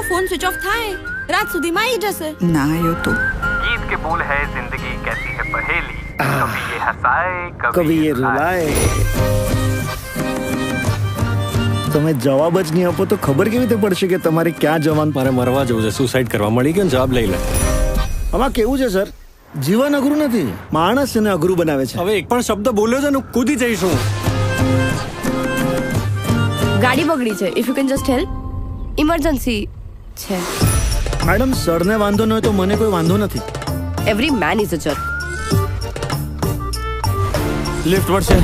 Phone switch off થાય, રાત સુધીમાં આવી જશે. ના આવ્યો તો गीत के बोल है जिंदगी कैसी है पहेली, कभी ये हंसाए કભી એ રૂલાય. તમે જવાબ જ નહીં આપો તો ખબર કેવી રીતે પડશે કે તમારે ક્યાં જવાનું? મારે મરવા જવું છે, સુસાઇડ કરવા. મળી ગયો ને જવાબ લઈ લે. આમાં કેવું છે સર, જીવન અઘરું નથી, માણસ એને અઘરું બનાવે છે. હવે એક પણ શબ્દ બોલ્યો છે ને કૂદી જઈશું. ગાડી બગડી છે. If you can just help, emergency છે. મેડમ, સરને વાંધો ન હોય તો મને કોઈ વાંધો નથી. Every main is a jerk. Lift મળશે.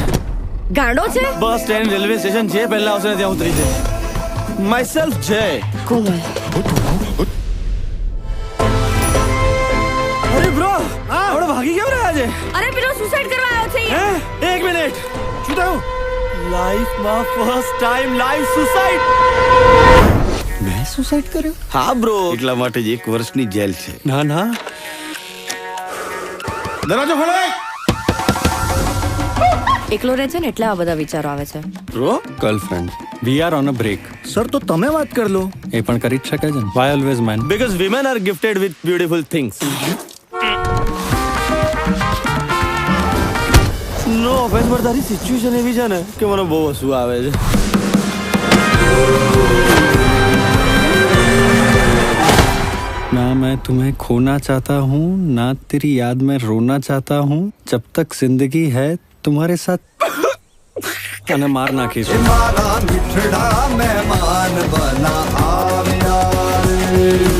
ગાંડો છે. બસ સ્ટેન્ડ રેલવે સ્ટેશન છે, પહેલા આવશે ત્યાં ઉતરી છે. માય સેલ્ફ છે. કોમલ, અરે બ્રો, આપણે ભાગી કેમ રહ્યા છે? અરે પેલો સુસાઇડ કરવા આવ્યો છે. હે, એક મિનિટ. શું થયું? લાઈફમાં ફર્સ્ટ ટાઈમ લાઈફ સુસાઇડ. મેં સુસાઇડ કર્યો? હા બ્રો, એટલા માટે જ 1 વર્ષની જેલ છે. ના ના, દરવાજો ખોલો. એકલો રહે છે ને એટલે આ બધા વિચારો આવે છે. Bro, girlfriend. We are on a break. Sir તો તમે વાત કરી લો. એ પણ કરી જ શકે છે ને. Why always man? Because women are gifted with beautiful things. No offence, પર તારી સિચ્યુએશન એવી છે ને કે મને બહુ હસવું આવે છે. ना मैं तुम्हें खोना चाहता हूँ, ना तेरी याद में रोना चाहता हूँ. जब तक जिंदगी है तुम्हारे साथ. અને માર નાખીશું. મારા મીઠડા મહેમાન બના આવ્યા રે.